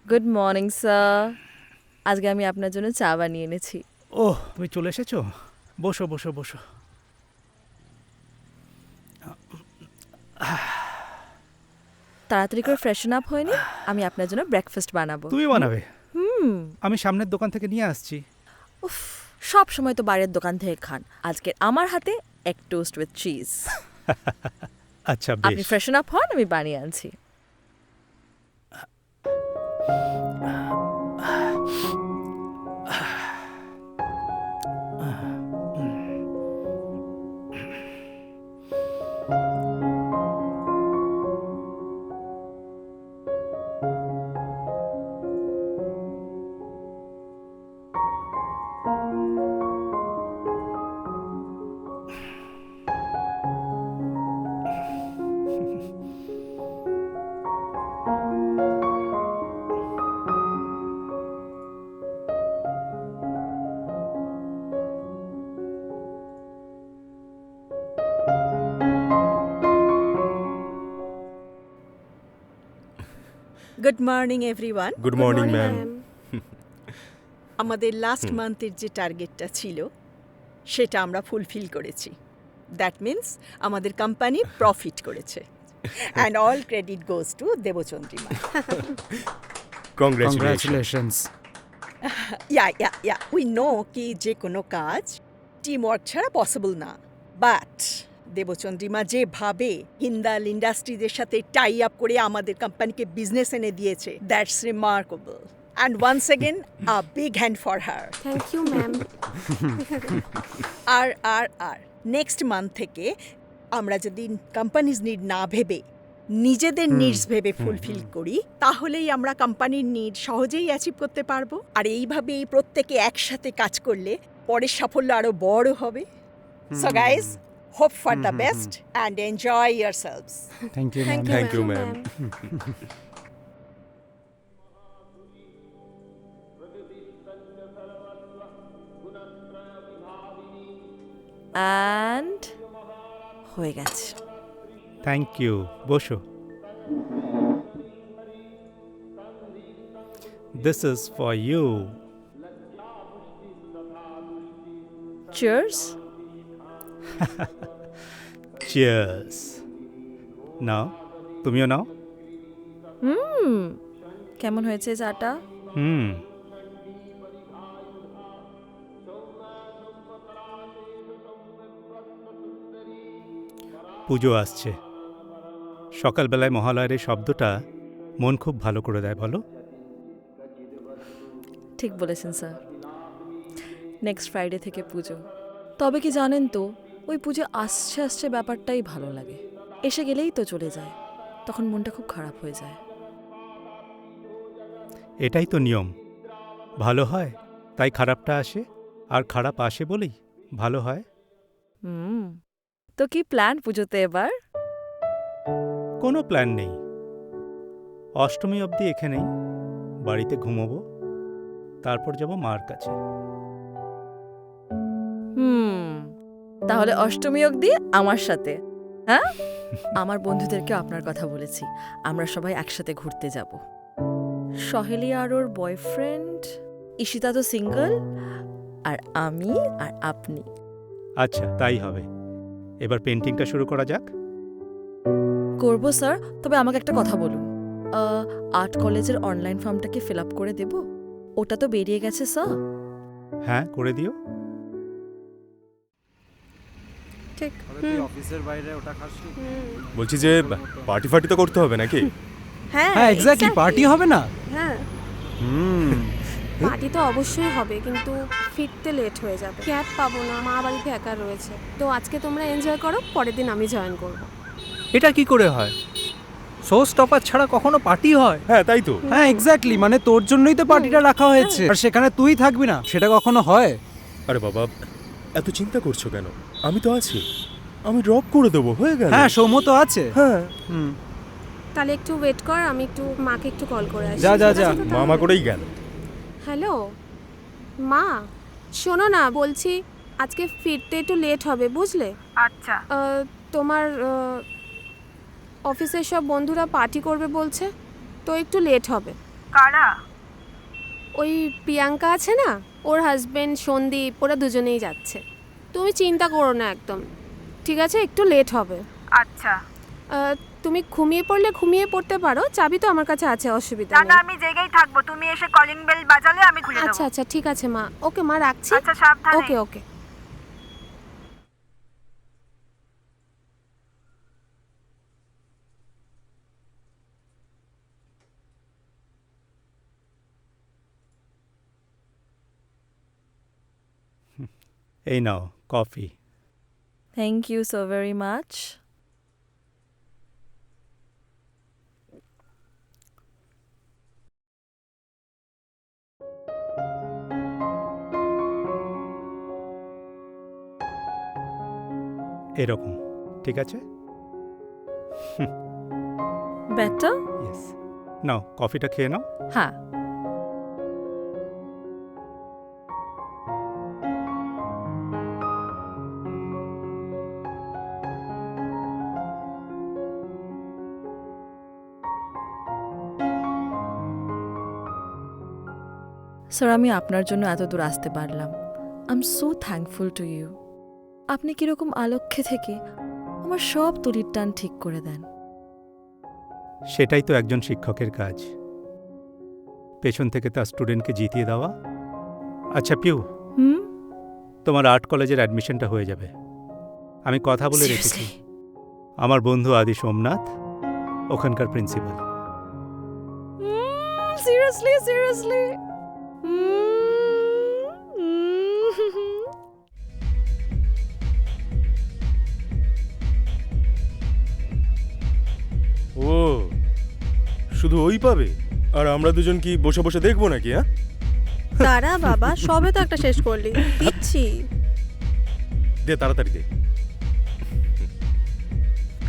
Good morning sir. আজকে আমি আপনার জন্য চা বানিয়ে এনেছি। ওহ, তুমি চলে এসেছো? বসো বসো বসো। তাড়াতাড়ি করে ফ্রেশন আপ হয়নি, আমি আপনার জন্য ব্রেকফাস্ট বানাবো। তুমি বানাবে? আমি সামনের দোকান থেকে নিয়ে আসছি। উফ, সব সময় তো বাইরের দোকান থেকে খান, আজকে আমার হাতে এক টোস্ট উইথ চিজ। আচ্ছা আপনি বেশ। ফ্রেশন আপ হন, আমি বানিয়ে আনছি। Good morning everyone. Good morning ma'am. আমাদের লাস্ট মান্থের যে টার্গেটটা ছিল সেটা আমরা ফুলফিল করেছি। দ্যাট মিন্স আমাদের কোম্পানি প্রফিট করেছে। And all credit goes to Debchandrima. Congratulation. Congratulations. Yeah we know কি যে কোনো কাজ টিম ওয়ার্ক ছাড়া পসিবল না, বাট দেবচন্দ্রিমা যেভাবে হিন্দাল ইন্ডাস্ট্রিজের সাথে টাই আপ করে আমাদের কোম্পানিকে বিজনেস এনে দিয়েছে, that's remarkable. And once again a big hand for her. Thank you ma'am. আর নেক্সট মান্থ থেকে আমরা যদি কোম্পানিজ নিড না ভেবে নিজেদের নিডস ভেবে ফুলফিল করি, তাহলেই আমরা কোম্পানির নিড সহজেই অ্যাচিভ করতে পারবো। আর এইভাবেই প্রত্যেকে একসাথে কাজ করলে পরের সাফল্য আরো বড় হবে। So guys, hope for the best and enjoy yourselves. Thank you ma'am. Thank you, ma'am. And হয়ে গেছে। Thank you. বসো। This is for you. Cheers. Cheers. নাও, তুমিও নাও। কেমন হয়েছে চাটা? হুম। পুজো আসছে, সকালবেলায় মহালয়ের এই শব্দটা মন খুব ভালো করে দেয়, বলো? ঠিক বলেছেন স্যার। নেক্সট ফ্রাইডে থেকে পুজো। তবে কি জানেন তো, ওই পুজো আসছে আসছে ব্যাপারটাই ভালো লাগে। এসে গেলেই তো চলে যায়, তখন মনটা খুব খারাপ হয়ে যায়। এটাই তো নিয়ম। ভালো হয় তাই খারাপটা আসে, আর খারাপ আসে বলেই ভালো হয়। তো কি প্ল্যান পুজোতে এবার? কোনো প্ল্যান নেই। অষ্টমী অবধি এখানেই বাড়িতে ঘুমোবো, তারপর যাব মার কাছে। তাহলে অষ্টমী অবধি আমার সাথে, হ্যাঁ? আমার বন্ধুদেরকে আপনার কথা বলেছি, আমরা সবাই একসাথে ঘুরতে যাব। সহেলি আর ওর বয়ফ্রেন্ড, ঈশিতা তো সিঙ্গল, আর আমি আর আপনি। আচ্ছা, তাই হবে। এবার পেন্টিংটা শুরু করা যাক। করবো স্যার, তবে আমাকে একটা কথা বলুন, আর্ট কলেজের অনলাইন ফর্মটা কি ফিল আপ করে দেব? ওটা তো বেরিয়ে গেছে স্যার। হ্যাঁ, করে দিও। ঠিক। অফিসের বাইরে ওটা খাস? বলছি যে পার্টি ফার্টি তো করতে হবে নাকি? হ্যাঁ হ্যাঁ এক্স্যাক্টলি, পার্টি হবে না? হ্যাঁ, পার্টি তো অবশ্যই হবে, কিন্তু ফিরতে লেট হয়ে যাবে। ক্যাব পাবো না, মা বাড়িতে একা রয়েছে। তো আজকে তোমরা এনজয় করো, পরের দিন আমি জয়েন করব। এটা কি করে হয়? শো স্টপার ছাড়া কখনো পার্টি হয়? হ্যাঁ তাই তো। হ্যাঁ এক্স্যাক্টলি, মানে তোর জন্যই তো পার্টিটা রাখা হয়েছে, আর সেখানে তুই থাকবি না, সেটা কখনো হয়? আরে বাবা, এত চিন্তা করছো কেন? আমি তো আছি, আমি ড্রপ করে দেবো, হয়ে গেল। হ্যাঁ সৌম্য তো আছে। হ্যাঁ, তাহলে একটু ওয়েট কর, আমি একটু মাকে একটু কল করে আসি। যা, যা, ঠিক আছে যা। তো তাহলে? মামা করেই গেল। হ্যালো মা, শোনো না, বলছি আজকে ফিরতে একটু লেট হবে, বুঝলে? আচ্ছা। তোমার অফিসের সব বন্ধুরা পার্টি করবে বলছে, তো একটু লেট হবে। কারা? ওই প্রিয়াঙ্কা আছে না, ওর হাজবেন্ড সন্দীপ, ওরা দুজনেই যাচ্ছে। তুমি চিন্তা করো না একদম, ঠিক আছে? একটু লেট হবে। আচ্ছা, তুমি ঘুমিয়ে পড়লে ঘুমিয়ে পড়তে পারো, চাবি তো আমার কাছে আছে, অসুবিধা না না নেই। আমি জেগেই থাকবো, তুমি এসে কলিং বেল বাজালে আমি খুলে আচ্ছা দেবো। আচ্ছা ঠিক আছে মা, ওকে মা রাখছি। আচ্ছা সাবধানে। Okay okay. এই নাও coffee. Thank you so very much. এরকম ঠিক আছে? বেটার? ইয়েস। নাও কফিটা খেয়ে নাও। হ্যাঁ। স্যার, আমি আপনার জন্য এত দূর আসতে পারলাম। I am so thankful to you. আপনি কীরকম আলক্ষ্যে থেকে আমার সব তলির টান ঠিক করে দেন। সেটাই তো একজন শিক্ষকের কাজ, পেছন থেকে তার স্টুডেন্টকে জিতিয়ে দেওয়া। আচ্ছা পিউ, হুম? তোমার আর্ট কলেজের অ্যাডমিশনটা হয়ে যাবে। আমি কথা বলে রেখেছি। Seriously? আমার বন্ধু আদি সোমনাথ ওখানকার প্রিন্সিপাল। Seriously, seriously. ও, শুধু ওই পাবে? আর আমরা দুজন কি বসে বসে দেখবো নাকি? হ্যাঁ, দাঁড়া বাবা, সবে তো একটা শেষ করলি, দিচ্ছি। দে তাড়াতাড়ি দে।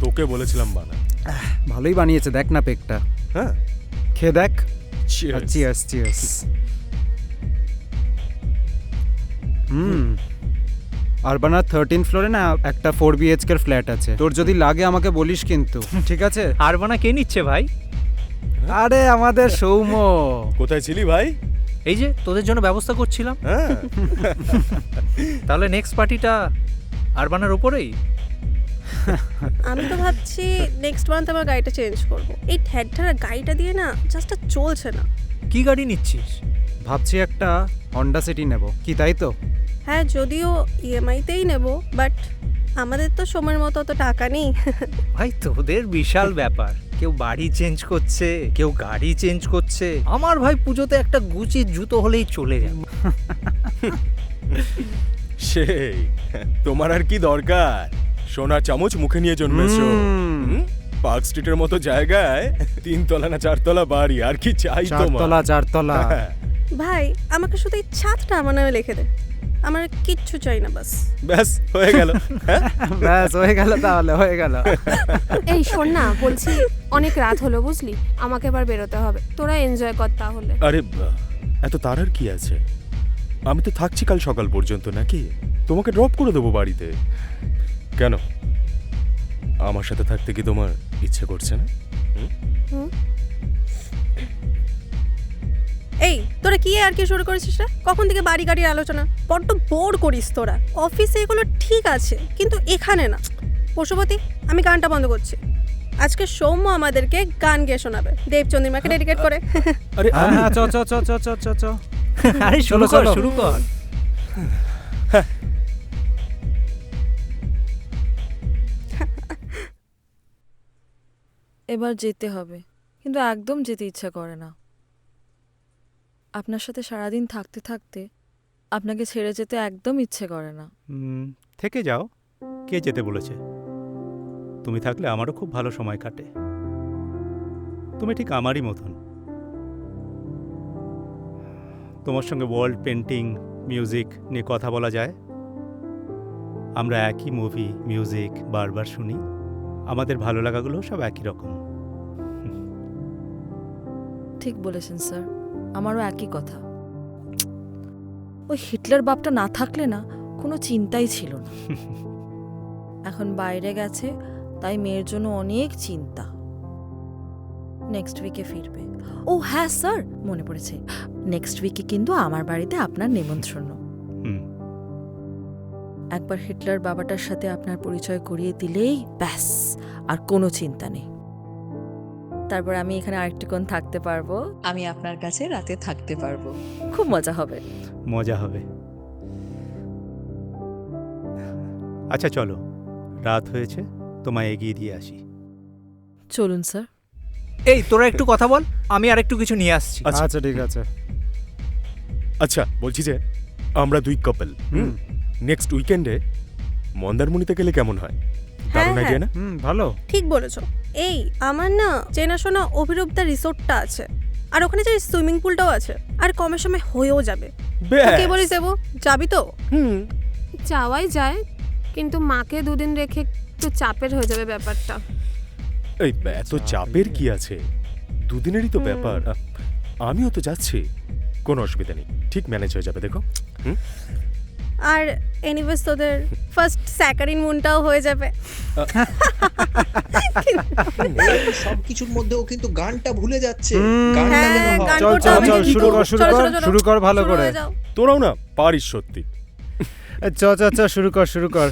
তোকে বলেছিলাম বানা। ভালোই বানিয়েছে, দেখ না পেকটা, হ্যাঁ, খেয়ে দেখ। Cheers. Cheers cheers. আরবানা 13 ফ্লোরে না একটা 4 BHK এর ফ্ল্যাট আছে, তোর যদি লাগে আমাকে বলিস কিন্তু, ঠিক আছে? আরবানা কে নিচ্ছে ভাই? আরে আমাদের সৌম্য। কোথায় ছিলি ভাই? এই যে তোদের জন্য ব্যবস্থা করছিলাম। হ্যাঁ, তাহলে নেক্সট পার্টিটা আরবানার ওপরেই। আমি তো ভাবছি নেক্সট মান্থ আমার গাড়িটা চেঞ্জ করব। এই ঠ্যাডঠারা গাড়িটা দিয়ে না জাস্ট চলছে না। কি গাড়ি নিচ্ছিস? ভাবছি একটা হন্ডা সিটি নেব, কি তাই তো? হ্যাঁ, যদিও ইএমআইতেই নেব, বাট আমাদের তো সময়ের মতো অত টাকা নেই। ভাই তোদের বিশাল ব্যাপার, কেউ বাড়ি চেঞ্জ করছে, কেউ গাড়ি চেঞ্জ করছে। আমার ভাই পুজোতে একটা গুচির জুতো হলেই চলে যাবে। সেই তোমার আর কি দরকার? সোনার চামচ মুখে নিয়ে জন্মেছো। পার্ক স্ট্রিটের মতো জায়গায় 3 তলা না 4 তলা বাড়ি, আর কি চাই তোমার? চারতলা। হ্যাঁ, ভাই আমাকে শুধু এই ছাদটা আমার নামে লিখে দে, আমার কিচ্ছু চাই না বাস। ব্যাস হয়ে গেল। হ্যাঁ? ব্যাস হয়ে গেল, তাহলে হয়ে গেল। এই শোন না, বলছি অনেক রাত হলো বুঝলি, আমাকে এবার বেরোতে হবে, তোরা এনজয় কর তাহলে। আরে এত তাড়ার কি আছে? আমি তো থাকছি কাল সকাল পর্যন্ত, নাকি তোমাকে ড্রপ করে দেবো বাড়িতে। কেন, আমার সাথে থাকতে কি তোমার ইচ্ছে করছে না? এই তোরা কি আর কি শুরু করেছিস রে? কখন থেকে বাড়ি গাড়ির আলোচনা, বড্ড বোর করিস তোরা। অফিসে এগুলো ঠিক আছে, কিন্তু এখানে না। পশুপতি, আমি গানটা বন্ধ করছি। আজকে সৌম্য আমাদেরকে গান গেয়ে শোনাবে, দেবচন্দ্রিমাকে ডেডিকেট করে। আরে আমি হ্যাঁ, চ চ চ চ চ চ চ। আরে শুরু চলো, কর, চলো। শুরু কর। এবার যেতে হবে, কিন্তু একদম যেতে ইচ্ছা করে না। আপনার সাথে সারাদিন থাকতে থাকতে আপনাকে ছেড়ে যেতে একদম ইচ্ছে করে না। থেকে যাও, কে যেতে বলেছে? তুমি থাকলে আমারও খুব ভালো সময় কাটে। তুমি ঠিক আমারই মতন। তোমার সঙ্গে ওয়ার্ল্ড পেন্টিং, মিউজিক নিয়ে কথা বলা যায়। আমরা একই মুভি, মিউজিক বারবার শুনি, আমাদের ভালো লাগাগুলো সব একই রকম। ঠিক বলেছেন স্যার, আমারও একই কথা। ওই হিটলার বাপটা না থাকলে না কোনো চিন্তাই ছিল না। এখন বাইরে গেছে, তাই মেয়ের জন্য অনেক চিন্তা। নেক্সট উইকে ফিরবে। ও হ্যাঁ স্যার, মনে পড়েছে, নেক্সট উইকে কিন্তু আমার বাড়িতে আপনার নেমন্ত্রণ। হুম, একবার হিটলার বাবাটার সাথে আপনার পরিচয় করিয়ে দিলেই ব্যাস, আর কোনো চিন্তা নেই। তারপর আমি এখানে আরেকটুক্ষণ থাকতে পারবো, আমি আপনার কাছে রাতে থাকতে পারবো, খুব মজা হবে। মজা হবে। আচ্ছা চলো, রাত হয়েছে, তোমায় এগিয়ে দিয়ে আসি। চলুন স্যার। এই তোরা একটু কথা বল, আমি আর একটু কিছু নিয়ে আসছি। আচ্ছা আচ্ছা ঠিক আছে। আচ্ছা, বলছি যে আমরা দুই কাপল নেক্সট উইকেন্ডে মন্দারমণিতে গেলে কেমন হয়? দারুণ আইডিয়া না? ভালো। ঠিক বলেছো। এই আমার না চেনাশোনা অভিরূপদা রিসোর্টটা আছে, আর ওখানে যে সুইমিং পুলটাও আছে, আর কমের সময় হয়েও যাবে। কে বলিস দেবো, যাবি তো? যাওয়াই যায়, কিন্তু মাকে দুদিন রেখে একটু চাপের হয়ে যাবে ব্যাপারটা। এই এত চাপের কি আছে? দুদিনেরই তো ব্যাপার। আমিও তো যাচ্ছি, কোনো অসুবিধা নেই, ঠিক ম্যানেজ হয়ে যাবে। দেখো আর এনিওয়েজ তোদের ফার্স্ট স্যাকারিন মুনটাও হয়ে যাবে। সবকিছুর মধ্যে ও কিন্তু গানটা ভুলে যাচ্ছে। হ্যাঁ, গান চল করতে চল হবে চল, কিন্তু। শুরু কর শুরু চলো, কর চলো, চলো। শুরু কর ভালো শুরু করে। হয়ে যাও। তোরাও না পারিস সত্যি। চ চ চ, শুরু কর শুরু কর।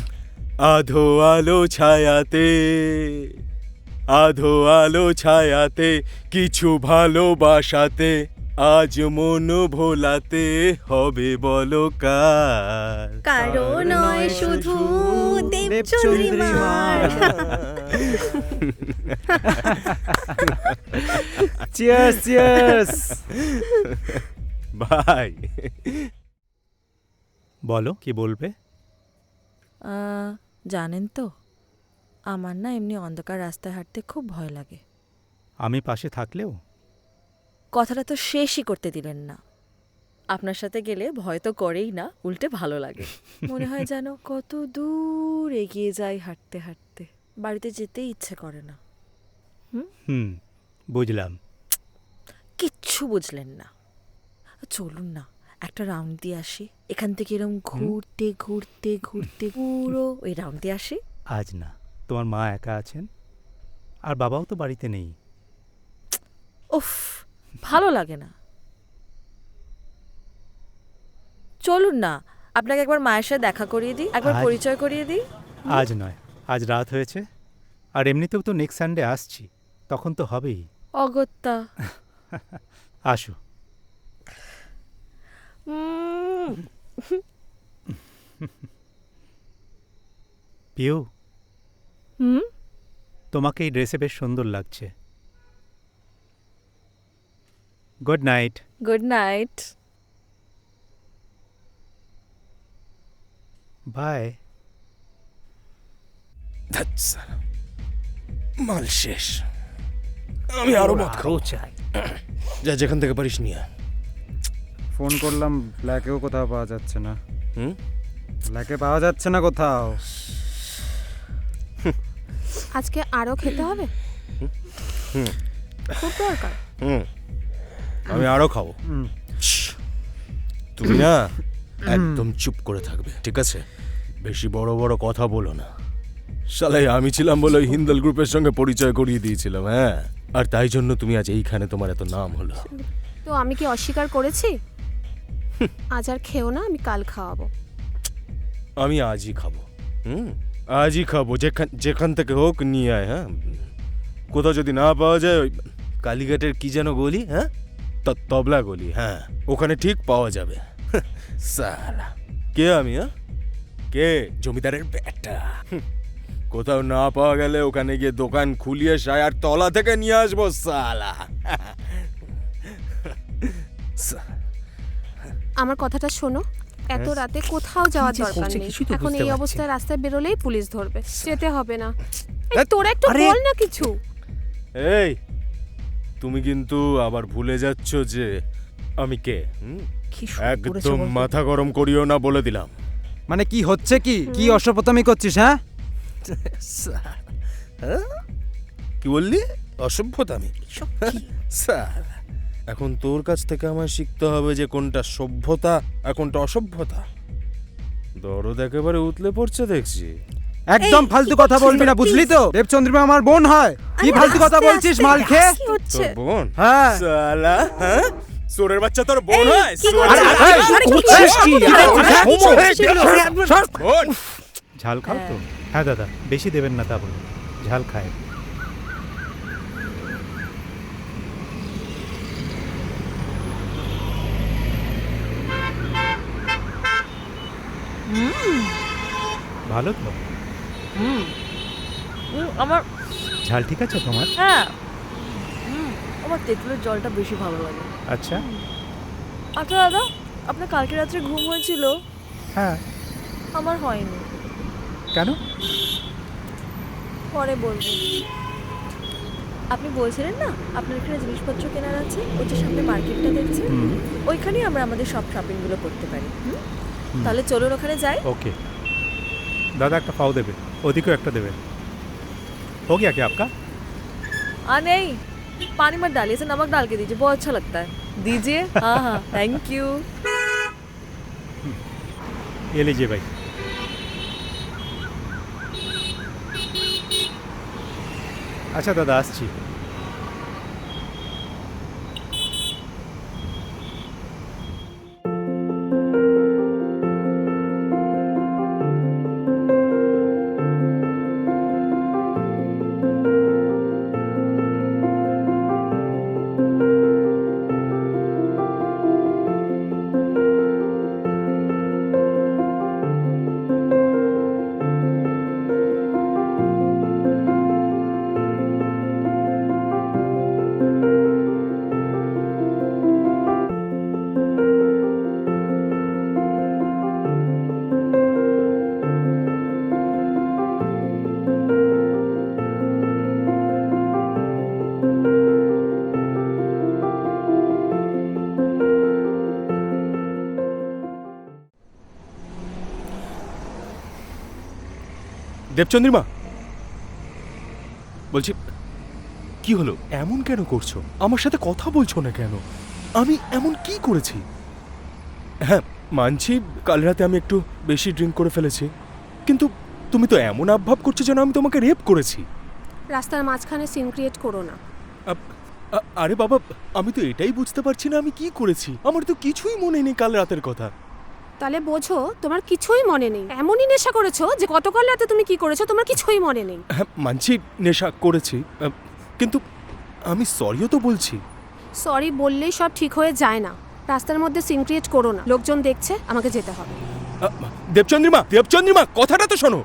আধো আলো ছায়াতে, আধো আলো ছায়াতে, কিছু ভালোবাসাতে, আজ মন ভোলাতে হবে বলো কার। কারো নয় শুধু দেবচন্দ্রিমার। Cheers cheers. ভাই বলো, কি বলবে? জানেন তো, আমার না এমনি অন্ধকার রাস্তায় হাঁটতে খুব ভয় লাগে। আমি পাশে থাকলেও? কথাটা তো শেষই করতে দিলেন না। আপনার সাথে গেলে ভয় তো করেই না, উল্টে ভালো লাগে। মনে হয় যেন কত দূর এগিয়ে যাই হাঁটতে হাঁটতে, বাড়িতে যেতেই ইচ্ছে করে না। হুম, বুঝলাম। কিচ্ছু বুঝলেন না। চলুন না, একটা রাউন্ড দিয়ে আসি। এখান থেকে এরকম ঘুরতে ঘুরতে ঘুরতে পুরো ওই রাউন্ড দিয়ে আসি। আজ না, তোমার মা একা আছেন, আর বাবাও তো বাড়িতে নেই। উফ, ভালো লাগে না। চলুন না, আপনাকে একবার মায়ের সাথে দেখা করিয়ে দিই, একবার আজ- পরিচয় করিয়ে দিই। আজ নয়, আজ রাত হয়েছে, আর এমনিতেও তো নেক্সট সানডে আসছি, তখন তো হবেই। অগত্যা। আসো। পিউ, হুম, তোমাকে এই ড্রেসে বেশ সুন্দর লাগছে। Good night. Good night. Bye. মাল শেষ, আমি আরো মত আরো চাই। যা, যেখান থেকে পারিস নিয়ে। ফোন করলাম, ব্ল্যাকেও কোথাও পাওয়া যাচ্ছে না। হুম, ব্ল্যাকে পাওয়া যাচ্ছে না কোথাও। আজকে আরো খেতে হবে, খুব দরকার। আমি আরো খাবো। হুম। তুমি না একদম চুপ করে থাকবে, ঠিক আছে? বেশি বড় বড় কথা বলো না। শালাই আমি ছিলাম বলে ওই হিন্দাল গ্রুপের সঙ্গে পরিচয় করিয়ে দিয়েছিলাম, হ্যাঁ, আর তাই জন্য তুমি আজ এইখানে তোমার এত নাম হলো। তো আমি কি অস্বীকার করেছি? আজ আর খেও না, আমি কাল খাওয়াবো। আমি আজই খাবো। আজই খাবো, যেখান থেকে হোক নিয়ে আয়। হ্যাঁ, কোথাও যদি না পাওয়া যায়, ওই কালীঘাটের কি যেন গলি, হ্যাঁ, তবলা গলি, হ্যাঁ, ওখানে ঠিক পাওয়া যাবে। সালা, কে আমি? হ্যাঁ, কে? জমিদারের বেটা। কোথাও না পাওয়া গেলে ওখানে গিয়ে দোকান খুলিয়ে সায়ার তলা থেকে নিয়ে আসবো। সালা, আমার কথাটা শোনো, এত রাতে কোথাও যাওয়ার কি যে দরকার করছে নেই। কিছুই তো এখন বুঝতে এই পারছি অবস্থায় না। রাস্তায় বেরোলেই পুলিশ ধরবে, যেতে হবে না। এই, ধ্যাৎ, তোরা একটু আরে- বল না কিছু। এই, তুমি কিন্তু আবার ভুলে যাচ্ছ যে আমি কে। কি শুরু করেছে একদম বলতো? মাথা গরম করিও না, বলে দিলাম। মানে কি হচ্ছে, কি কি অসভ্যতামি করছিস? হ্যাঁ, কি বললি? অসভ্যতা? আমি স্যার, এখন তোর কাছ থেকে আমায় শিখতে হবে যে কোনটা সভ্যতা আর কোনটা অসভ্যতা। দরদ একেবারে উতলে পড়ছে দেখছি। একদম ফালতু কথা বলবি না, বুঝলি তো? দেবচন্দ্রিমা আমার বোন হয়। কি আরে ফালতু কথা আস্তে বলছিস আস্তে, মাল খেয়ে? কি হচ্ছে? তোর বোন? হ্যাঁ। শালা, হ্যাঁ? সোরের বাচ্চা তোর বোন হয়? কি সোরের করছিস? বাচ্চা? আরে কি করছিস কি? আরে আরে, কি করছিস এগুলো? বোন? ঝাল খাও তো? হ্যাঁ দাদা, বেশি দেবেন না তা বলে, ঝাল খায়। ভালো তো? আমার ঝাল ঠিক আছে তোমার? হ্যাঁ আমার তেঁতুলের জলটা বেশি ভালো লাগে। আচ্ছা। আচ্ছা দাদা, আপনার কালকে রাত্রে ঘুম হয়েছিল? হ্যাঁ। আমার হয়নি। কেন? পরে বলবো। আপনি বলছিলেন না আপনার এখানে জিনিসপত্র কেনার আছে, ওই যে সামনে মার্কেটটা দেখছেন, হুম, ওইখানেই আমরা আমাদের সব শপিংগুলো করতে পারি। তাহলে চলুন ওখানে যাই। ओके दादा একটা पाव देवे, ओदिको একটা देवे। हो गया क्या आपका? नहीं, पानी मत डालिए, इसे नमक डाल के दीजिए, बहुत अच्छा लगता है। दीजिए। हाँ हाँ, थैंक यू। ये लीजिए भाई। अच्छा दादा আসছি। দেবচন্দ্রিমা, বলছি কি হলো? এমন কেন করছো? আমার সাথে কথা বলছো না কেন? আমি এমন কি করেছি? হ্যাঁ মানছি, কাল রাতে আমি একটু বেশি ড্রিঙ্ক করে ফেলেছি, কিন্তু তুমি তো এমন আবভাব করছো যেন আমি তোমাকে রেপ করেছি। রাস্তার মাঝখানে সিন ক্রিয়েট করো না। আরে বাবা, আমি তো এটাই বুঝতে পারছি না আমি কি করেছি। আমার তো কিছুই মনে নেই কাল রাতের কথা। তাহলে বোঝো তোমার কিছুই মনে নেই। এমনই নেশা করেছো যে গতকাল রাতে তুমি কি করেছো তোমার কিছুই মনে নেই। হ্যাঁ মানছি নেশা করেছি, কিন্তু আমি সরিও তো বলছি। সরি বললেই সব ঠিক হয়ে যায় না। রাস্তার মধ্যে সিন ক্রিয়েট করো না, লোকজন দেখছে, আমাকে যেতে হবে। দেবচন্দ্রিমা, দেবচন্দ্রিমা, কথাটা তো শোনো।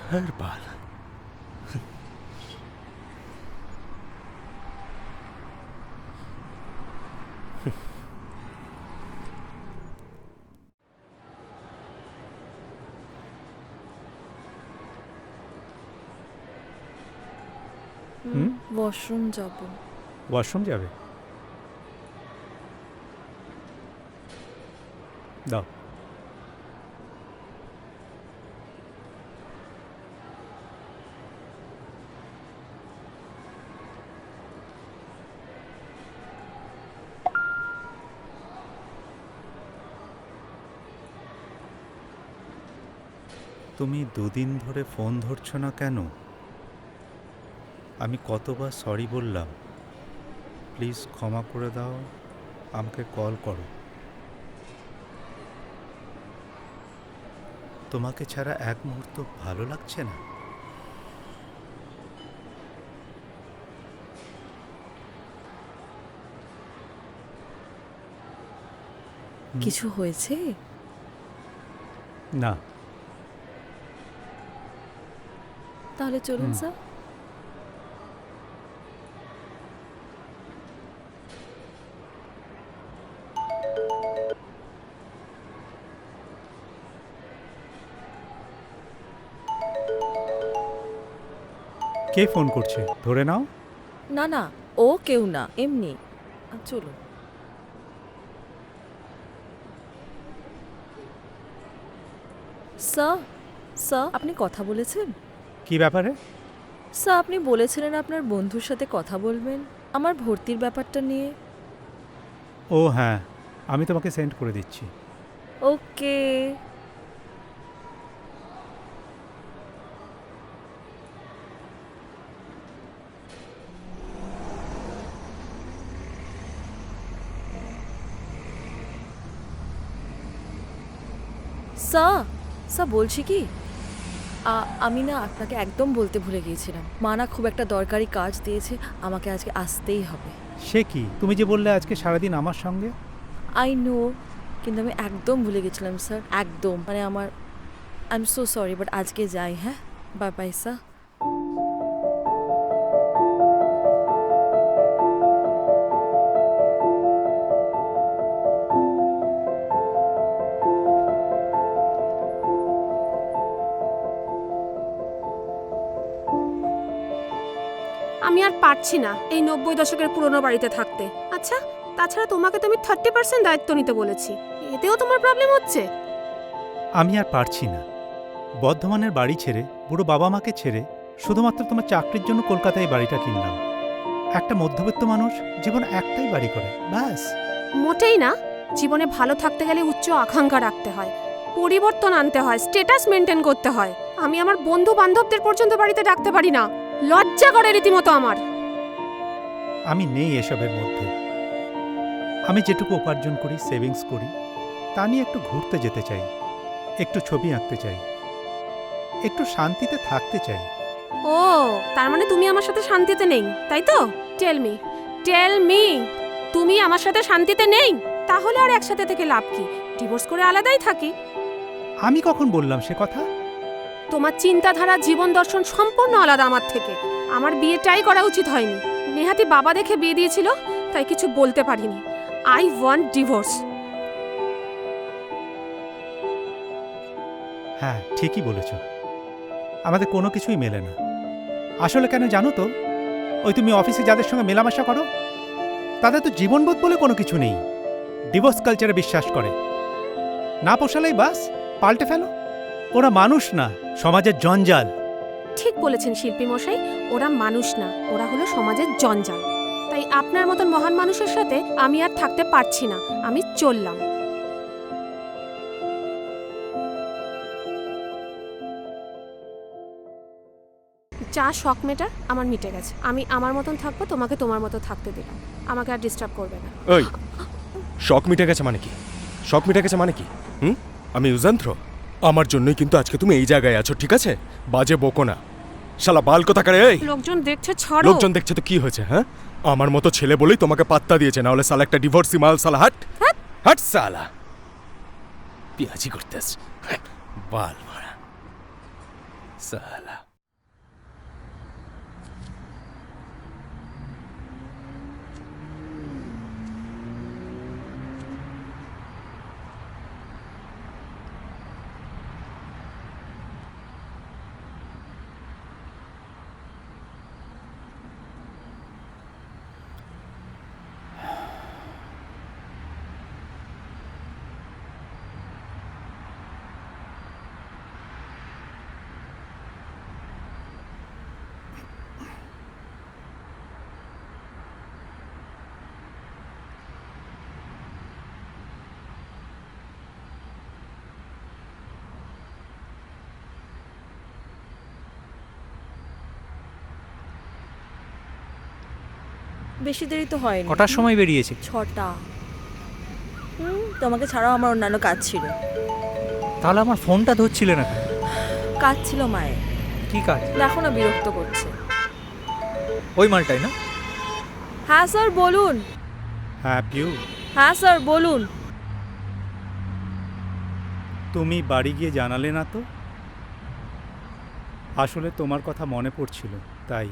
ধরবাল। ওয়াশরুম যাব। ওয়াশরুম যাবে? দাও। তুমি দুদিন ধরে ফোন ধরছো না কেন? আমি কতবার সরি বললাম? প্লিজ ক্ষমা করে দাও, আমাকে কল করো। তোমাকে ছাড়া এক মুহূর্ত ভালো লাগছে না? কিছু হয়েছে? না। তাহলে চলুন স্যার। কে ফোন করছে? ধরে নাও। না না, ও কেউ না, এমনি। চলুন। স্যার, স্যার আপনি কথা বলেছেন? কি ব্যাপারে? স্যার আপনি বলেছিলেন আপনার বন্ধুর সাথে কথা বলবেন আমার ভর্তির ব্যাপারটা নিয়ে। ও হ্যাঁ, আমি তোমাকে সেন্ড করে দিচ্ছি। ওকে। স্যার বলছি কি আমি না আপনাকে একদম বলতে ভুলে গিয়েছিলাম। মা না খুব একটা দরকারি কাজ দিয়েছে, আমাকে আজকে আসতেই হবে। সে কি, তুমি যে বললে আজকে সারাদিন আমার সঙ্গে? আই নো, কিন্তু আমি একদম ভুলে গেছিলাম স্যার, একদম। মানে আমার I am so sorry, but আজকে যাই। হ্যাঁ, বাই বাই স্যার। আমি আর পারছি না এই 90 দশকের পুরনো বাড়িতে থাকতে। আচ্ছা, তাছাড়া তোমাকে তো আমি 30% দায়িত্ব নিতে বলেছি, এতেও তোমার প্রবলেম হচ্ছে? আমি আর পারছি না। বর্ধমানের বাড়ি ছেড়ে, বুড়ো বাবা মাকে ছেড়ে, শুধুমাত্র তোমার চাকরির জন্য কলকাতায় এই বাড়িটা কিনলাম। একটা মধ্যবিত্ত মানুষ জীবনে একটাই বাড়ি করে, ব্যাস। মোটেই না। জীবনে ভালো থাকতে গেলে উচ্চ আকাঙ্ক্ষা রাখতে হয়, পরিবর্তন আনতে হয়, স্ট্যাটাস মেনটেন করতে হয়। আমি আমার বন্ধু বান্ধবদের পর্যন্ত বাড়িতে ডাকতে পারি না, লজ্জা করে রীতিমতো আমার। আমি নেই এসবের মধ্যে। আমি যেটুকু উপার্জন করি, সেভিংস করি, তা নিয়ে একটু ঘুরতে যেতে চাই, একটু ছবি আঁকতে চাই, একটু শান্তিতে থাকতে চাই। ও, তার মানে তুমি আমার সাথে শান্তিতে নেই, তাই তো? টেল মি, তুমি আমার সাথে শান্তিতে নেই? তাহলে আর একসাথে থেকে লাভ কি? ডিভোর্স করে আলাদাই থাকি। আমি কখন বললাম সে কথা? তোমার চিন্তাধারা, জীবন দর্শন সম্পূর্ণ আলাদা আমার থেকে। আমার বিয়েটাই করা উচিত হয়নি। নেহাতি বাবা দেখে বিয়ে দিয়েছিল, তাই কিছু বলতে পারিনি। I want divorce. হ্যাঁ, ঠিকই বলেছ। আমাদের কোনো কিছুই মেলে না। আসলে কেন জানো তো? ওই তুমি অফিসে যাদের সঙ্গে মেলামেশা করো, তাদের তো জীবনবোধ বলে কোনো কিছু নেই। ডিভোর্স কালচারে বিশ্বাস করে। না পোষালেই বাস পাল্টে ফেলো। ওরা মানুষ না, সমাজের জঞ্জাল। ঠিক বলেছেন শিল্পী মশাই, ওরা মানুষ না, ওরা হলো সমাজের জঞ্জাল। তাই আপনার মতন মহান মানুষের সাথে আমি আর থাকতে পারছি না, আমি চললাম। যা শখ মেটা আমার মিটে গেছে। আমি আমার মতন থাকবো, তোমাকে তোমার মতো থাকতে দিলাম। আমাকে আর ডিস্টার্ব করবে না। ওই, শখ মিটে গেছে মানে কি? শখ মিটে গেছে মানে কি? আমি ইউজান্ত্র? আমার জন্যই কিন্তু আজকে তুমি এই জায়গায় আছো, ঠিক আছে? বাজে বকো না, শালা বাল কথা করে। এই লোকজন দেখছে, ছাড়ো। লোকজন দেখছে তো কি হয়েছে? হ্যাঁ, আমার মতো ছেলে বলেই তোমাকে পাত্তা দিয়েছে, না হলে শালা একটা ডিভোর্সি মাল। শালা হাট হাট, শালা পিয়াজি করতেছ, বাল মারা শালা। বেশি দেরি তো হয়নি। কটার সময় বেরিয়েছে? 6টা। তোমাকে ছাড়াও আমার অন্যান্য কাজ ছিল। তাহলে আমার ফোনটা ধরছিলে না কেন? কাজ ছিল মায়ের। কি কাজ? দেখো না, বিরক্ত করছে। ওই মালটাই না? হ্যাঁ স্যার বলুন। হ্যাঁ পিউ, হ্যাঁ স্যার বলুন। তুমি বাড়ি গিয়ে জানালে না তো? আসলে তোমার কথা মনে পড়ছিল তাই।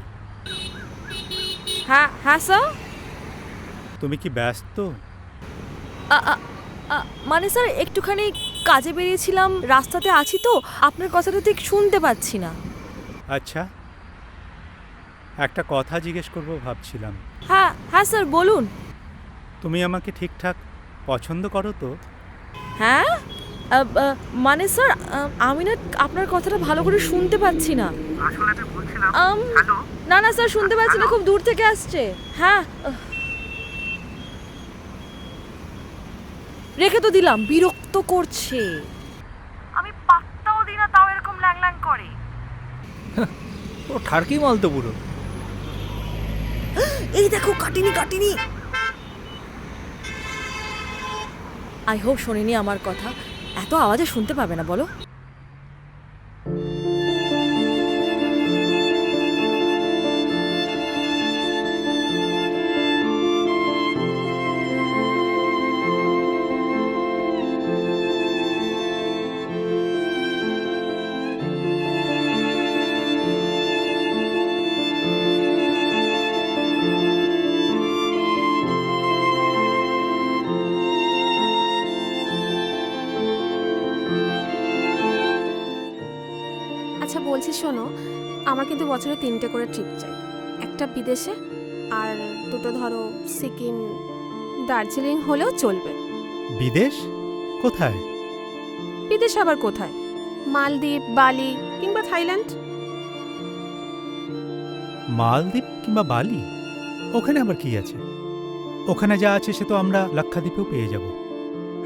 হ্যাঁ হ্যাঁ স্যার। তুমি কি ব্যস্ত? মানে স্যার একটুখানি কাজে বেরিয়েছিলাম, রাস্তাতে আছি তো, আপনার কথাটা ঠিক শুনতে পাচ্ছি না। আচ্ছা, একটা কথা জিজ্ঞেস করব ভাবছিলাম। হ্যাঁ হ্যাঁ স্যার বলুন। তুমি আমাকে ঠিকঠাক পছন্দ করো তো? হ্যাঁ, মানে স্যার আমি না আপনার কথাটা ভালো করে শুনতে পাচ্ছি না। না না স্যার, শুনতে পাচ্ছি না, খুব দূর থেকে আসছে। হ্যাঁ, রেখে তো দিলাম, বিরক্ত করছে। আমি পাত্তাও দিই না, তাও এরকম ল্যাং ল্যাং করে। ও ঠারকি মাল তো পুরো। এই দেখো, কাটিনি। আই হোপ শোনেনি আমার কথা। এত আওয়াজে শুনতে পাবে না বলো? আচ্ছা বলছি শোনো, আমার কিন্তু বছরে 3টে করে ট্রিপ চাই। একটা বিদেশে আর 2টো ধরো সিকিম, দার্জিলিং হলেও চলবে। বিদেশ? কোথায়? বিদেশ আবার কোথায়? মালদ্বীপ, বালি কিংবা থাইল্যান্ড। মালদ্বীপ কিংবা বালি? ওখানে আবার কি আছে? ওখানে যা আছে সে তো আমরা লাক্ষাদ্বীপেও পেয়ে যাব।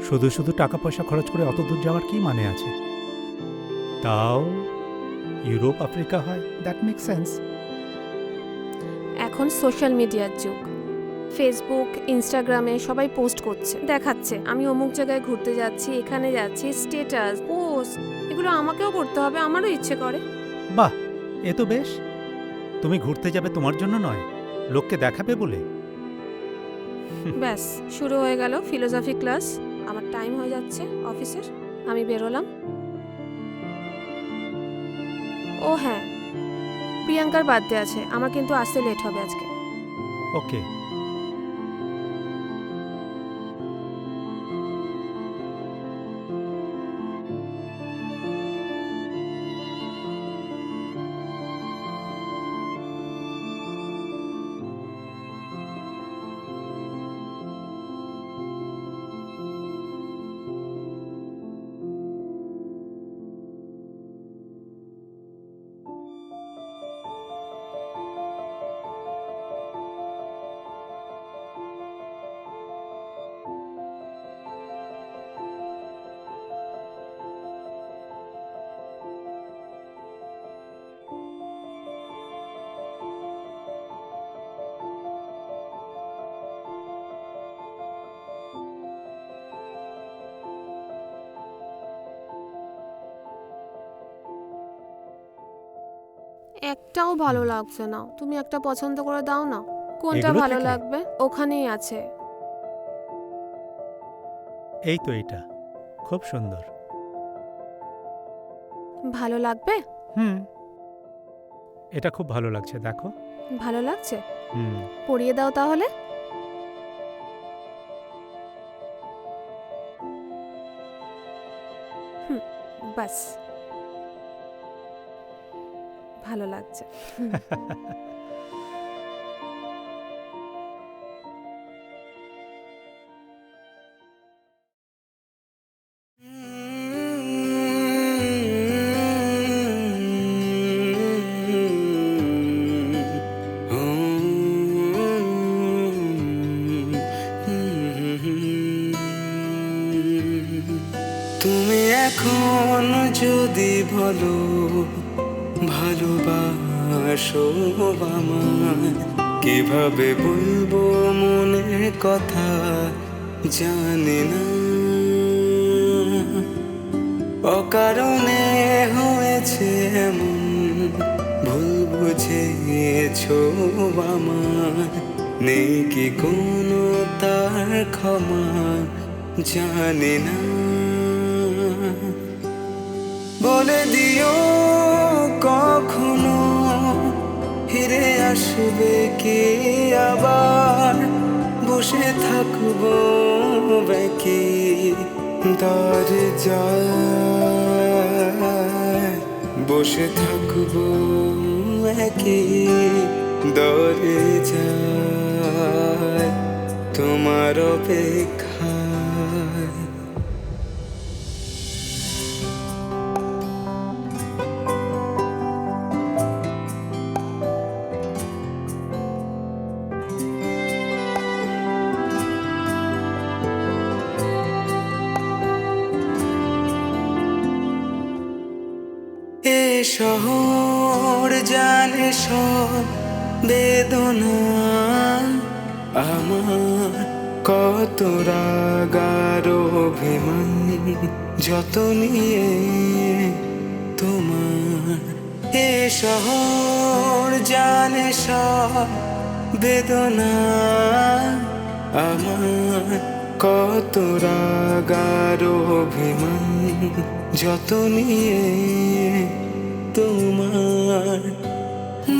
শুধু শুধু টাকা পয়সা খরচ করে অত দূর যাওয়ার কি মানে আছে? তাও ইউরোপ আফ্রিকা হয়, দ্যাট মেক সেন্স। এখন সোশ্যাল মিডিয়ার যুগ। ফেসবুক, ইনস্টাগ্রামে সবাই পোস্ট করছে, দেখাচ্ছে আমি অমুক জায়গায় ঘুরতে যাচ্ছি, এখানে যাচ্ছি, স্ট্যাটাস, পোস্ট, এগুলো আমাকেও করতে হবে, আমারও ইচ্ছে করে। বাহ, এ তো বেশ। তুমি ঘুরতে যাবে তোমার জন্য নয়, লোককে দেখাবে বলে। ব্যাস শুরু হয়ে গেল ফিলোসফি ক্লাস। আমার টাইম হয়ে যাচ্ছে অফিসের, আমি বেরোলাম। ও হ্যাঁ, প্রিয়াঙ্কার বার্থডে আছে, আমার কিন্তু আসতে লেট হবে আজকে। ওকে। একটাও ভালো লাগছে না, তুমি একটা পছন্দ করে দাও না, কোনটা এগুলো ভালো থেকে? লাগবে? ওখানেই আছে। এই তো এটা খুব সুন্দর। ভালো লাগবে? হুম, এটা খুব ভালো লাগছে, দেখো। ভালো লাগছে? হুম। পরিয়ে দাও তাহলে। বাস, ভালো লাগছে। তুমি এখন যদি বলো ভালোবাসো আমায়, কিভাবে বলবো মনের কথা জানি না। অকারণে হয়েছে এমন, ভুল বুঝেছো আমায়, নেই কি কোনো তার ক্ষমা জানি না। বলে দিও কখনো ফিরে আসবে কি আবার, বসে থাকবো বাকি দরজায়, বসে থাকবো একই দরজায় তোমার অপেক্ষায়। এ শহর জানে সব বেদনা আমার, কত রাগার অভিমান যত নিয়ে তোমার এ শহর জানে সব বেদনা আমার, কত রাগার অভিমান যত নিয়ে তোমার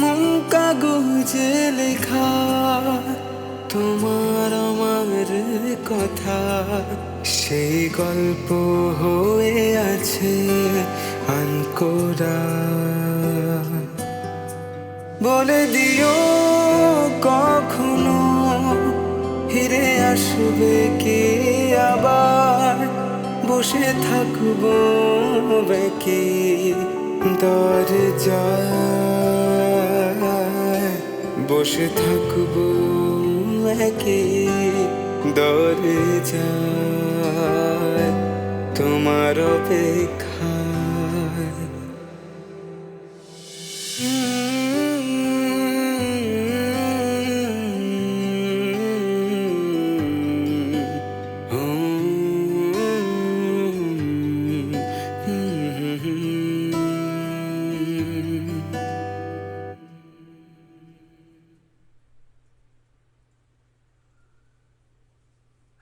মন কাগজে লেখা তোমার আমার কথা, সেই গল্প হয়ে আছে আনকোরা। বলে দিও কখনো ফিরে আসবে কে আবার, বসে থাকবো বেঁকে দরজায়, বসে থাকবো একে দরজায় তোমার অপেক্ষায়।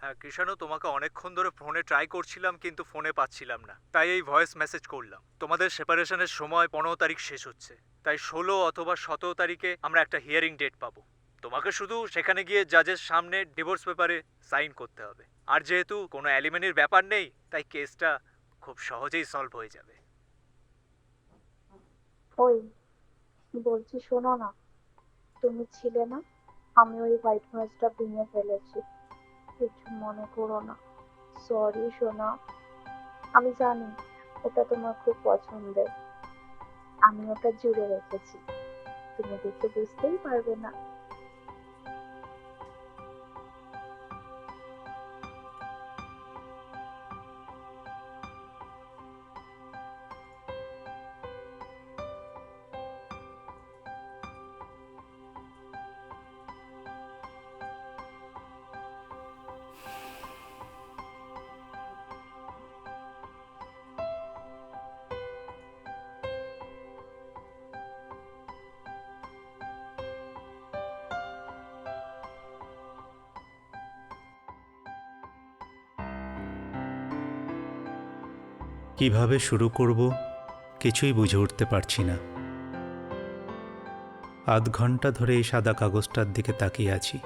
হ্যাঁ কৃষাণু, তোমাকে অনেকক্ষণ ধরে ফোনে ট্রাই করছিলাম কিন্তু ফোনে পাচ্ছিলাম না, তাই এই ভয়েস মেসেজ করলাম। তোমাদের সেপারেশনের সময় 15 তারিখ শেষ হচ্ছে, তাই 16 অথবা 17 তারিখে আমরা একটা হিয়ারিং ডেট পাবো। তোমাকে শুধু সেখানে গিয়ে জাজের সামনে ডিভোর্স পেপারে সাইন করতে হবে। আর যেহেতু কোনো অ্যালিমেনির ব্যাপার নেই, তাই কেসটা খুব সহজেই সলভ হয়ে যাবে। ওই বলছি, শোনো না, তুমি ছিলে না, আমি ওই হোয়াইট ভাসটা ভেঙে ফেলেছি, কিছু মনে করো না। সরি সোনা, আমি জানি ওটা তোমার খুব পছন্দের, আমি ওটা জুড়ে রেখেছি, তুমি দেখে বুঝতেই পারবে না। কিভাবে শুরু করব কিছুই বুঝে উঠতে পারছি না। আধ ঘন্টা ধরে এই সাদা কাগজটার দিকে তাকিয়ে আছি।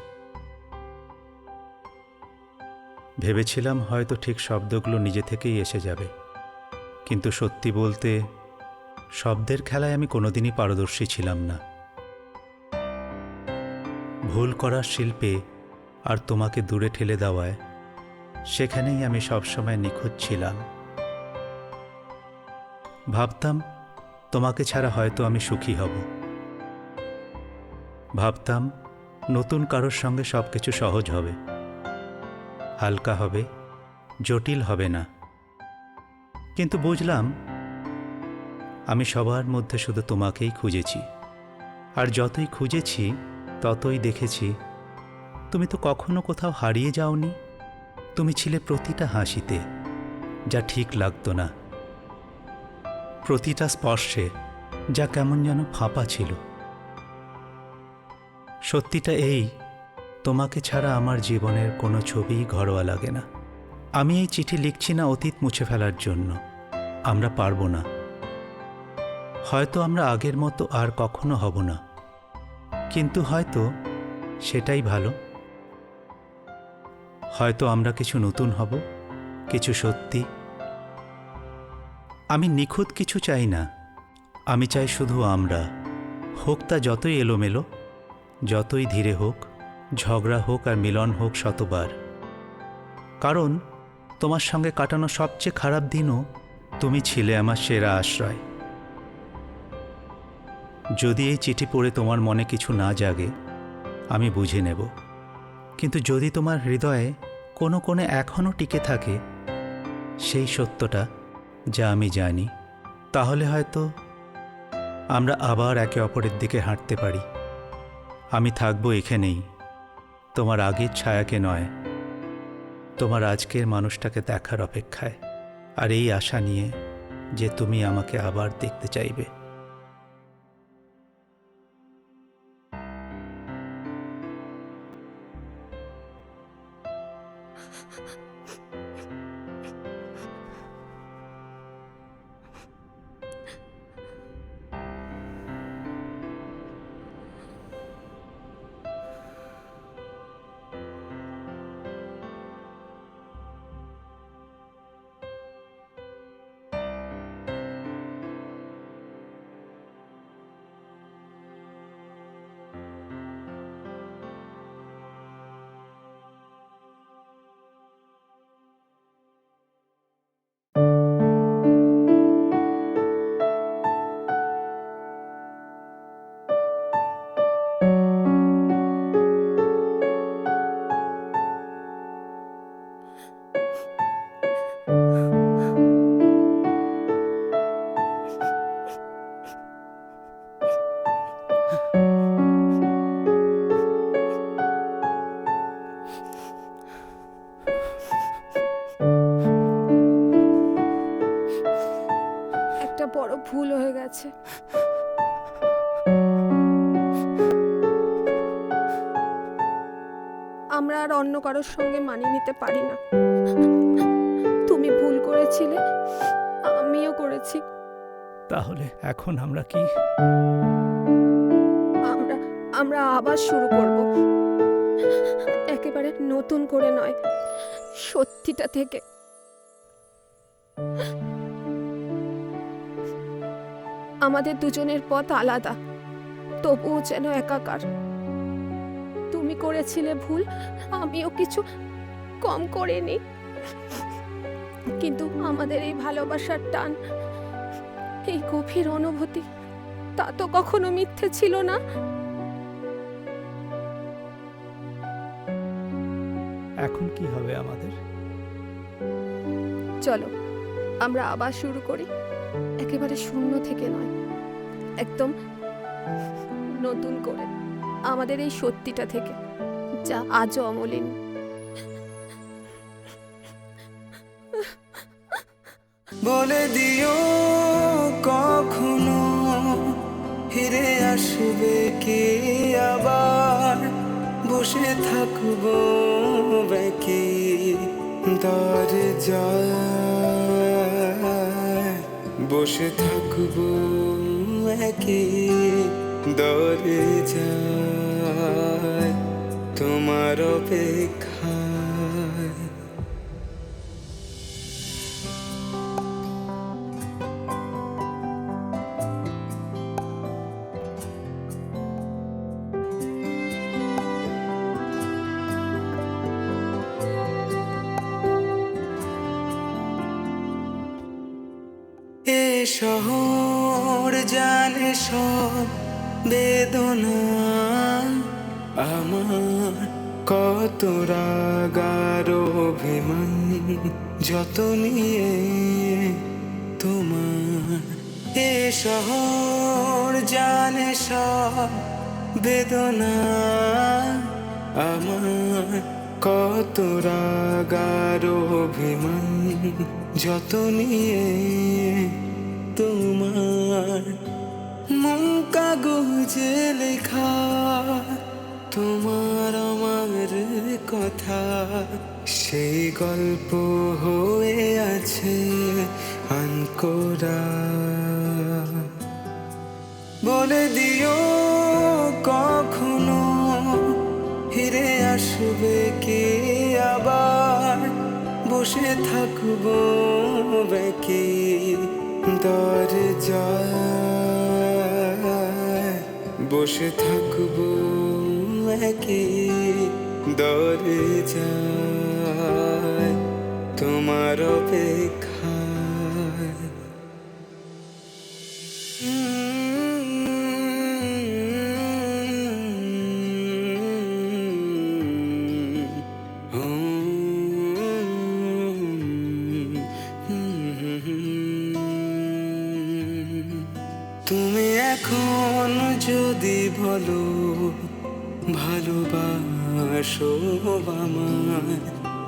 ভেবেছিলাম হয়তো ঠিক শব্দগুলো নিজে থেকেই এসে যাবে, কিন্তু সত্যি বলতে শব্দের খেলায় আমি কোনোদিনই পারদর্শী ছিলাম না। ভুল করার শিল্পে আর তোমাকে দূরে ঠেলে দেওয়ায় সেখানেই আমি সবসময় নিখুঁত ছিলাম। ভাবতাম তোমাকে ছাড়া হয়তো আমি সুখী হব, ভাবতাম নতুন কারোর সঙ্গে সব কিছু সহজ হবে, হালকা হবে, জটিল হবে না। কিন্তু বুঝলাম আমি সবার মধ্যে শুধু তোমাকেই খুঁজেছি, আর যতই খুঁজেছি ততই দেখেছি তুমি তো কখনো কোথাও হারিয়ে যাওনি। তুমি ছিলে প্রতিটা হাসিতে, যা ঠিক লাগতো না, প্রতিটা স্পর্শে, যা কেমন যেন ফাঁপা ছিল। সত্যিটা এই, তোমাকে ছাড়া আমার জীবনের কোনো ছবিই ঘরোয়া লাগে না। আমি এই চিঠি লিখছি না অতীত মুছে ফেলার জন্য, আমরা পারবো না। হয়তো আমরা আগের মতো আর কখনো হব না, কিন্তু হয়তো সেটাই ভালো। হয়তো আমরা কিছু নতুন হব, কিছু সত্যি। আমি নিখুঁত কিছু চাই না, আমি চাই শুধু আমরা। হোক তা যতই এলোমেলো, যতই ধীরে হোক, ঝগড়া হোক আর মিলন হোক শতবার। কারণ তোমার সঙ্গে কাটানো সবচেয়ে খারাপ দিনও তুমি ছিলে আমার সেরা আশ্রয়। যদি এই চিঠি পড়ে তোমার মনে কিছু না জাগে আমি বুঝে নেব, কিন্তু যদি তোমার হৃদয়ে কোনো কোণে এখনও টিকে থাকে সেই সত্যটা, যা আমি জানি, তাহলে হয়তো আমরা আবার একে অপরের দিকে হাঁটতে পারি। আমি থাকবো এখানেই, তোমার আগের ছায়াকে নয়, তোমার আজকের মানুষটাকে দেখার অপেক্ষায়, আর এই আশা নিয়ে যে তুমি আমাকে আবার দেখতে চাইবে। একটা বড় ভুল হয়ে গেছে। আমরা আর অন্য কারোর সঙ্গে মানিয়ে নিতে পারি না। তুমি ভুল করেছিলে, আমিও করেছি। তাহলে এখন আমরা কি? আমরা আবার শুরু করব, একেবারে নতুন করে নয়, সত্যিটা থেকে। আমাদের দুজনের পথ আলাদা, তবুও যেন একাকার। তুমি করেছিলে ভুল, আমিও কিছু কম করিনি, কিন্তু আমাদের এই ভালোবাসার টান, এই গভীর অনুভূতি, তা তো কখনো মিথ্যে ছিল না। এখন কি হবে আমাদের? চলো আমরা আবার শুরু করি, একেবারে শূন্য থেকে নয়, একদম নতুন করে, আমাদের এই সত্যিটা থেকে, যা আজও অমলিন। বলে দিও কখনো ফিরে আসবে কি আবার, বসে থাকবো বাকি দরজায়, বসে থাকবো একই দরজায় তোমার অপেক্ষায়। এ শহর জানে সব বেদনা আমার, কত রাগার অভিমান যত নিয়ে তোমার। এ শহর জানে সব বেদনা আমার, কত রাগার অভিমান যত নিয়ে তোমার। মন কাগজে লেখা তোমার আমার কথা, সেই গল্প হয়ে আছে আনকোরা। বলে দিও কখনো ফিরে আসবে কি আবার, বসে থাকবো বাকি দরজায়, বসে থাকবো একই দরজায় তোমার অপেক্ষায়। তুমি এখন যদি বলো ভালোবাসো আমায়,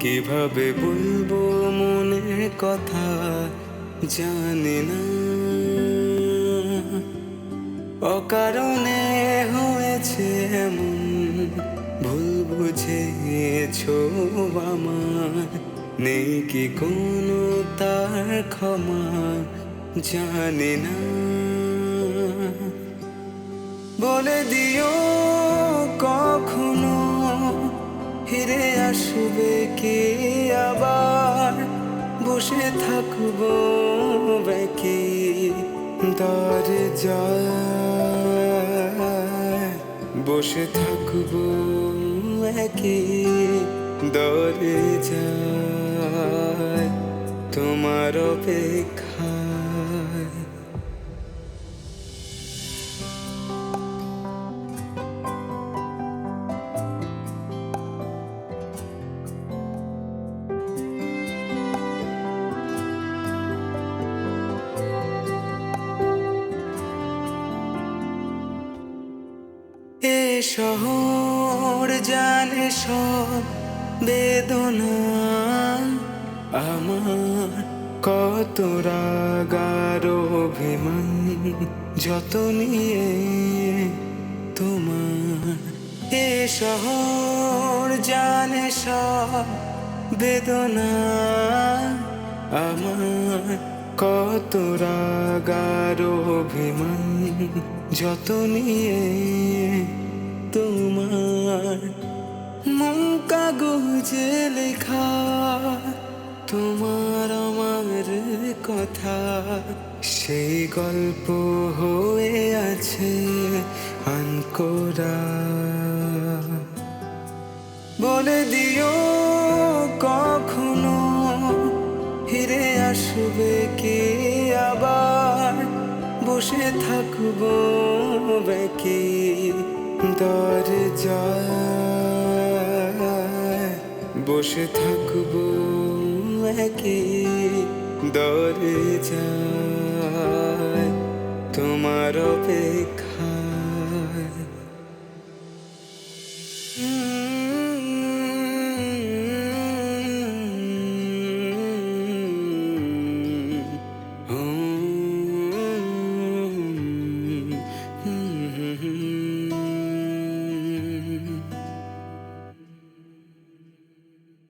কিভাবে বলবো মনের কথা জানি না, অকারণে হয়েছে এমন, ভুল বুঝেছো আমার, নেই কি কোনো তার ক্ষমা জানি না। বলে দিও কখনো ফিরে আসবে কি আবার, বসে থাকবো বাকি দরজায়, বসে থাকবো একই দরজায় তোমার অপেক্ষায়। এ শহর জানে সব বেদনা আমার, কত রাগার অভিমান যত নিয়ে তোমার। এ শহর জানে সব বেদনা আমার, কত রাগার অভিমান যত নিয়ে তোমার। মন কাগজে লেখা তোমার আমার কথা, সেই গল্প হয়ে আছে আনকোরা। বলে দিও কখনো ফিরে আসবে কি আবার, বসে থাকবো বাকি দরজায়, বসে থাকবো একই দরজায় তোমার অপেক্ষা।